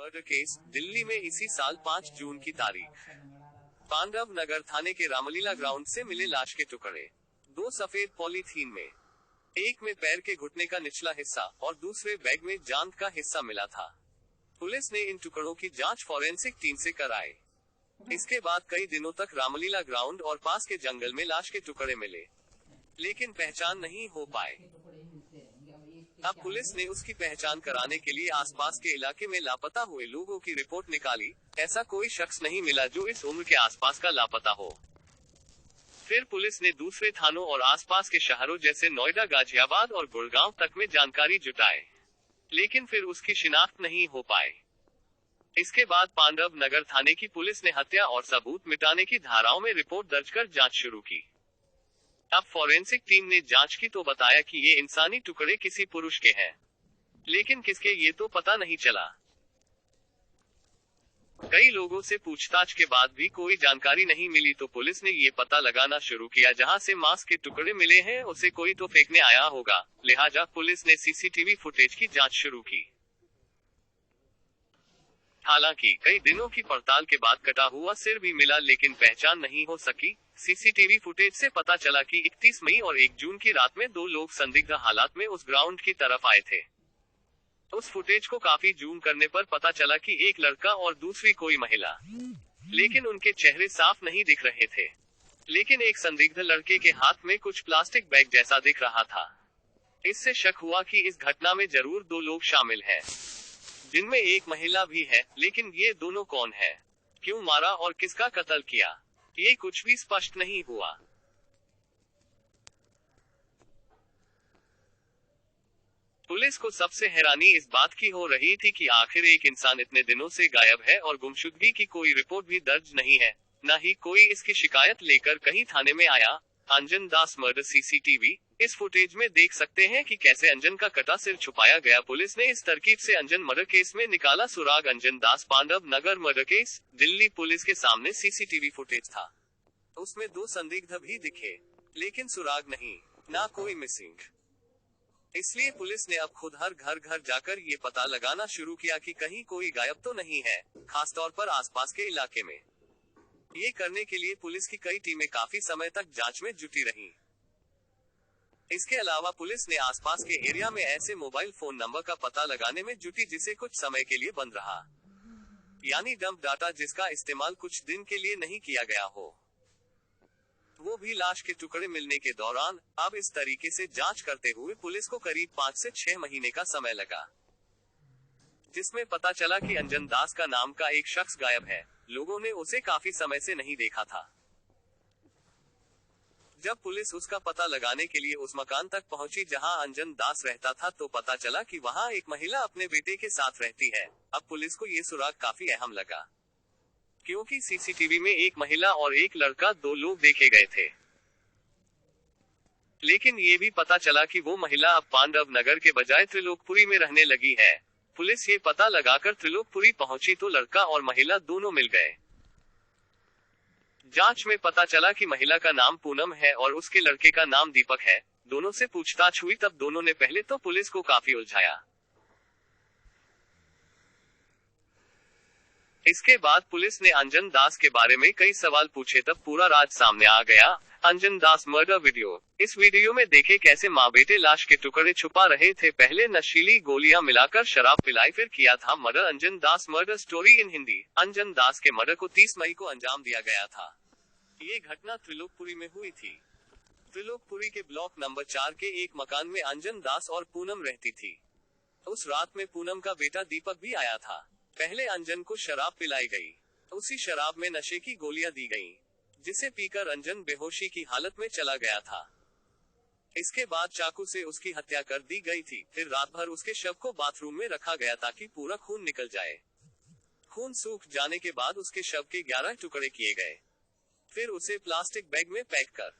Murder case, Delhi में इसी साल 5 जून की तारीख पांडव नगर थाने के रामलीला ग्राउंड से मिले लाश के टुकड़े। 2 सफेद पॉलीथीन में, एक में पैर के घुटने का निचला हिस्सा और दूसरे बैग में जांघ का हिस्सा मिला था। पुलिस ने इन टुकड़ों की जांच फॉरेंसिक टीम से कराई। इसके बाद कई दिनों तक रामलीला ग्राउंड और पास के जंगल में लाश के टुकड़े मिले, लेकिन पहचान नहीं हो पाए। अब पुलिस ने उसकी पहचान कराने के लिए आसपास के इलाके में लापता हुए लोगों की रिपोर्ट निकाली। ऐसा कोई शख्स नहीं मिला जो इस उम्र के आसपास का लापता हो। फिर पुलिस ने दूसरे थानों और आसपास के शहरों जैसे नोएडा, गाजियाबाद और गुड़गांव तक में जानकारी जुटाए, लेकिन फिर उसकी शिनाख्त नहीं हो पाए। इसके बाद पांडव नगर थाने की पुलिस ने हत्या और सबूत मिटाने की धाराओं में रिपोर्ट दर्ज कर जांच शुरू की। अब फॉरेंसिक टीम ने जांच की तो बताया कि ये इंसानी टुकड़े किसी पुरुष के हैं, लेकिन किसके ये तो पता नहीं चला। कई लोगों से पूछताछ के बाद भी कोई जानकारी नहीं मिली तो पुलिस ने ये पता लगाना शुरू किया जहां से मांस के टुकड़े मिले हैं उसे कोई तो फेंकने आया होगा। लिहाजा पुलिस ने सीसीटीवी फुटेज की जांच शुरू की। हालांकि कई दिनों की पड़ताल के बाद कटा हुआ सिर भी मिला, लेकिन पहचान नहीं हो सकी। सीसीटीवी फुटेज से पता चला कि 31 मई और 1 जून की रात में 2 लोग संदिग्ध हालात में उस ग्राउंड की तरफ आए थे। उस फुटेज को काफी जूम करने पर पता चला कि एक लड़का और दूसरी कोई महिला, लेकिन उनके चेहरे साफ नहीं दिख रहे थे। लेकिन एक संदिग्ध लड़के के हाथ में कुछ प्लास्टिक बैग जैसा दिख रहा था। इससे शक हुआ कि इस घटना में जरूर 2 लोग शामिल हैं, जिनमें एक महिला भी है। लेकिन ये दोनों कौन है, क्यों मारा और किसका कत्ल किया, ये कुछ भी स्पष्ट नहीं हुआ। पुलिस को सबसे हैरानी इस बात की हो रही थी कि आखिर एक इंसान इतने दिनों से गायब है और गुमशुदगी की कोई रिपोर्ट भी दर्ज नहीं है, न ही कोई इसकी शिकायत लेकर कहीं थाने में आया। अंजन दास मर्डर सीसीटीवी, इस फुटेज में देख सकते हैं कि कैसे अंजन का कटा सिर छुपाया गया। पुलिस ने इस तरकीब से अंजन मर्डर केस में निकाला सुराग। अंजन दास पांडव नगर मर्डर केस, दिल्ली पुलिस के सामने सीसीटीवी फुटेज था। उसमें 2 संदिग्ध भी दिखे, लेकिन सुराग नहीं, ना कोई मिसिंग। इसलिए पुलिस ने अब खुद हर घर जाकर ये पता लगाना शुरू किया कि कहीं कोई गायब तो नहीं है, खासतौर पर आसपास के इलाके में। ये करने के लिए पुलिस की कई टीमें काफी समय तक जांच में जुटी रहीं। इसके अलावा पुलिस ने आसपास के एरिया में ऐसे मोबाइल फोन नंबर का पता लगाने में जुटी जिसे कुछ समय के लिए बंद रहा, यानी डंप डाटा जिसका इस्तेमाल कुछ दिन के लिए नहीं किया गया हो, वो भी लाश के टुकड़े मिलने के दौरान। अब इस तरीके से जांच करते हुए पुलिस को करीब 5 से 6 महीने का समय लगा, जिसमें पता चला कि अंजन दास का नाम का एक शख्स गायब है। लोगों ने उसे काफी समय से नहीं देखा था। जब पुलिस उसका पता लगाने के लिए उस मकान तक पहुंची जहां अंजन दास रहता था तो पता चला कि वहां एक महिला अपने बेटे के साथ रहती है। अब पुलिस को ये सुराग काफी अहम लगा, क्योंकि सीसीटीवी में एक महिला और एक लड़का, 2 लोग देखे गए थे। लेकिन ये भी पता चला कि वो महिला अब पांडव नगर के बजाय त्रिलोकपुरी में रहने लगी है। पुलिस ये पता लगाकर त्रिलोकपुरी पहुंची तो लड़का और महिला दोनों मिल गए। जांच में पता चला कि महिला का नाम पूनम है और उसके लड़के का नाम दीपक है। दोनों से पूछताछ हुई तब दोनों ने पहले तो पुलिस को काफी उलझाया। इसके बाद पुलिस ने अंजन दास के बारे में कई सवाल पूछे तब पूरा राज सामने आ गया। अंजन दास मर्डर वीडियो, इस वीडियो में देखे कैसे माँ बेटे लाश के टुकड़े छुपा रहे थे। पहले नशीली गोलियां मिलाकर शराब पिलाई, फिर किया था murder. Anjan Das murder story in Hindi. Anjan Das के मर्डर को 30 मई को अंजाम दिया गया था। ये घटना त्रिलोकपुरी में हुई थी। त्रिलोकपुरी के ब्लॉक नंबर 4 के एक मकान में अंजन दास और पूनम रहती थी। उस रात में पूनम का बेटा दीपक भी आया था। पहले अंजन को शराब पिलाई गई, उसी शराब में नशे की गोलियां दी गईं, जिसे पीकर अंजन बेहोशी की हालत में चला गया था। इसके बाद चाकू से उसकी हत्या कर दी गई थी। फिर रात भर उसके शव को बाथरूम में रखा गया ताकि पूरा खून निकल जाए। खून सूख जाने के बाद उसके शव के 11 टुकड़े किए गए। फिर उसे प्लास्टिक बैग में पैक कर